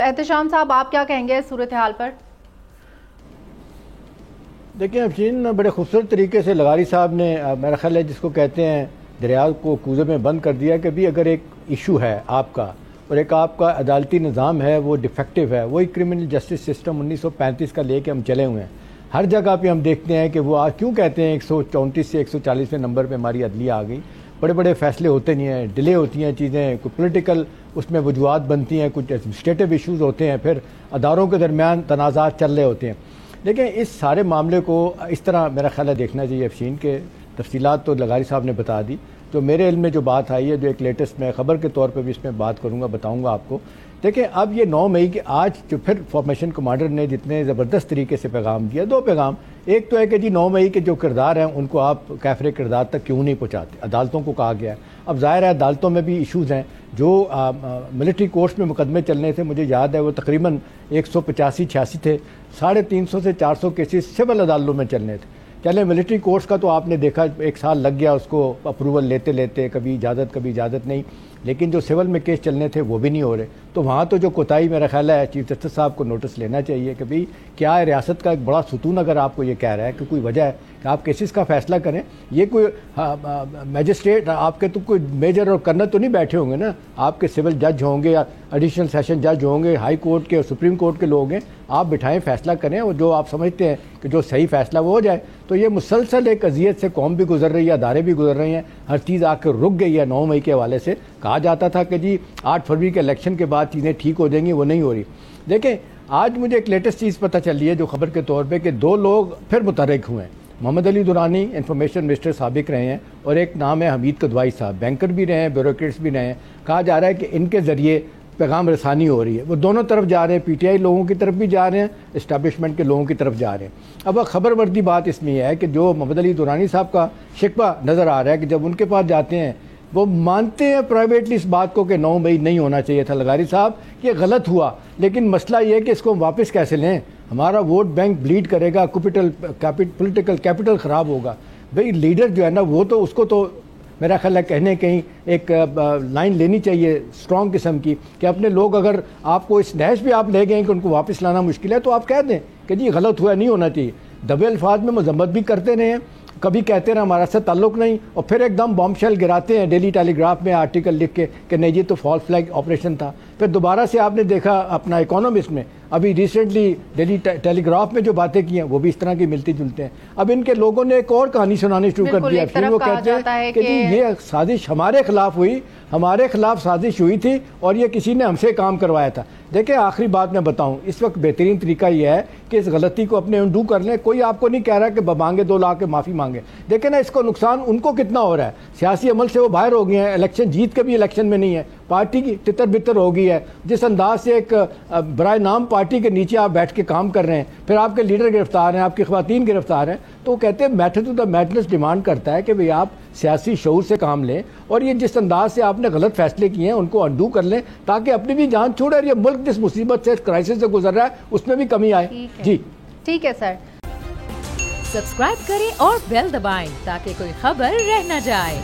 احتشام صاحب، آپ کیا کہیں گے صورتحال پر؟ دیکھیں افشین، بڑے خوبصورت طریقے سے لغاری صاحب نے میرا خیال ہے جس کو کہتے ہیں دریا کو کوزے میں بند کر دیا کہ بھی اگر ایک ایشو ہے آپ کا اور ایک آپ کا عدالتی نظام ہے وہ ڈیفیکٹو ہے، وہی کرمنل جسٹس سسٹم 1935 کا لے کے ہم چلے ہوئے ہیں۔ ہر جگہ پہ ہم دیکھتے ہیں کہ وہ آج کیوں کہتے ہیں 134 سے 140ویں نمبر پہ ہماری عدلیہ آ گئی، بڑے بڑے فیصلے ہوتے نہیں ہیں، ڈیلے ہوتی ہیں چیزیں، کوئی پولیٹیکل اس میں وجوہات بنتی ہیں، کچھ ایڈمنسٹریٹو ایشوز ہوتے ہیں، پھر اداروں کے درمیان تنازعات چل رہے ہوتے ہیں۔ لیکن اس سارے معاملے کو اس طرح میرا خیال ہے دیکھنا چاہیے افشین کے تفصیلات تو لغاری صاحب نے بتا دی، جو میرے علم میں جو بات آئی ہے، جو ایک لیٹسٹ میں خبر کے طور پہ بھی اس میں بات کروں گا، بتاؤں گا آپ کو۔ دیکھیں اب یہ 9 مئی کے آج جو پھر فارمیشن کمانڈر نے جتنے زبردست طریقے سے پیغام دیا، 2 پیغام، ایک تو ہے کہ جی 9 مئی کے جو کردار ہیں ان کو آپ کیفر کردار تک کیوں نہیں پہنچاتے، عدالتوں کو کہا گیا ہے۔ اب ظاہر ہے عدالتوں میں بھی ایشوز ہیں، جو ملٹری کورٹس میں مقدمے چلنے تھے، مجھے یاد ہے وہ تقریباً 185-86 تھے، 350 سے 400 کیسز سول عدالتوں میں چلنے تھے۔ چلیں ملٹری کورٹس کا تو آپ نے دیکھا 1 سال لگ گیا اس کو اپروول لیتے لیتے، کبھی اجازت نہیں، لیکن جو سول میں کیس چلنے تھے وہ بھی نہیں ہو رہے۔ تو وہاں تو جو کوتاہی میرا خیال ہے چیف جسٹس صاحب کو نوٹس لینا چاہیے کہ بھئی کیا ہے، ریاست کا ایک بڑا ستون اگر آپ کو یہ کہہ رہا ہے کہ کوئی وجہ ہے کہ آپ کیسز کا فیصلہ کریں، یہ کوئی میجسٹریٹ آپ کے تو کوئی میجر اور کرنل تو نہیں بیٹھے ہوں گے نا، آپ کے سول جج ہوں گے یا ایڈیشنل سیشن جج ہوں گے، ہائی کورٹ کے اور سپریم کورٹ کے لوگ ہیں، آپ بٹھائیں فیصلہ کریں اور جو آپ سمجھتے ہیں کہ جو صحیح فیصلہ وہ ہو جائے۔ تو یہ مسلسل ایک اذیت سے قوم بھی گزر رہی ہے، ادارے بھی گزر رہے ہیں، ہر چیز آ کے رک گئی ہے 9 مئی کے حوالے سے۔ کہا جاتا تھا کہ جی 8 فروری کے الیکشن کے بعد چیزیں ٹھیک ہو جائیں گی، وہ نہیں ہو رہی۔ دیکھیں آج مجھے ایک لیٹسٹ چیز پتہ چل رہی ہے جو خبر کے طور پہ کہ 2 لوگ پھر متحرک ہوئے ہیں۔ محمد علی درانی انفارمیشن منسٹر سابق رہے ہیں اور ایک نام ہے حمید کدوائی صاحب، بینکر بھی رہے ہیں، بیوروکریٹس بھی رہے ہیں۔ کہا جا رہا ہے کہ ان کے ذریعے پیغام رسانی ہو رہی ہے، وہ دونوں طرف جا رہے ہیں، پی ٹی آئی لوگوں کی طرف بھی جا رہے ہیں، اسٹیبلشمنٹ کے لوگوں کی طرف جا رہے ہیں۔ اب خبر وردی بات اس میں یہ ہے کہ جو محمد علی درانی صاحب کا شکوہ نظر آ رہا ہے کہ جب ان کے پاس جاتے ہیں وہ مانتے ہیں پرائیویٹلی اس بات کو کہ 9 مئی نہیں ہونا چاہیے تھا، لغاری صاحب یہ غلط ہوا، لیکن مسئلہ یہ ہے کہ اس کو ہم واپس کیسے لیں، ہمارا ووٹ بینک بلیڈ کرے گا، پولیٹیکل کیپٹل خراب ہوگا۔ بھئی لیڈر جو ہے نا وہ تو اس کو تو میرا خیال ہے کہنے کہیں ایک لائن لینی چاہیے اسٹرانگ قسم کی کہ اپنے لوگ اگر آپ کو اس نہج پہ آپ لے گئے کہ ان کو واپس لانا مشکل ہے تو آپ کہہ دیں کہ جی غلط ہوا، نہیں ہونا چاہیے۔ دبے الفاظ میں مذمت بھی کرتے رہے ہیں، کبھی کہتے ہیں ہمارا سے تعلق نہیں، اور پھر ایک دم بام شیل گراتے ہیں ڈیلی ٹیلی گراف میں آرٹیکل لکھ کے کہ نہیں یہ تو فالس فلیگ آپریشن تھا۔ پھر دوبارہ سے آپ نے دیکھا اپنا اکانومسٹ میں ابھی ریسنٹلی ڈیلی ٹیلی گراف میں جو باتیں کی ہیں وہ بھی اس طرح کی ملتی جلتے ہیں۔ اب ان کے لوگوں نے ایک اور کہانی سنانی شروع کر دیا، پھر وہ کہتے ہیں کہ جی یہ سازش ہمارے خلاف ہوئی، ہمارے خلاف سازش ہوئی تھی اور یہ کسی نے ہم سے کام کروایا تھا۔ دیکھیں آخری بات میں بتاؤں، اس وقت بہترین طریقہ یہ ہے کہ اس غلطی کو اپنے انڈو کر لیں۔ کوئی آپ کو نہیں کہہ رہا کہ مانگے 2 لاکھ کے معافی مانگے، دیکھیں نا اس کو نقصان ان کو کتنا ہو رہا ہے، سیاسی عمل سے وہ باہر ہو گئے ہیں، الیکشن جیت کے بھی الیکشن میں نہیں ہے، پارٹی کی تتر بتر ہو گئی ہے۔ جس انداز سے ایک برائے نام پارٹی کے نیچے آپ بیٹھ کے کام کر رہے ہیں، پھر آپ کے لیڈر گرفتار ہیں، آپ کی خواتین گرفتار ہیں، تو وہ کہتے ہیں matter to the madness demand کرتا ہے کہ بھئی آپ سیاسی شعور سے کام لیں اور یہ جس انداز سے آپ نے غلط فیصلے کیے ہیں ان کو انڈو کر لیں تاکہ اپنی بھی جان چھوڑے اور یہ ملک جس مصیبت سے کرائسس سے گزر رہا ہے اس میں بھی کمی آئے۔ جی ٹھیک ہے سر، سبسکرائب کریں اور بیل دبائیں تاکہ کوئی خبر رہ نہ جائے۔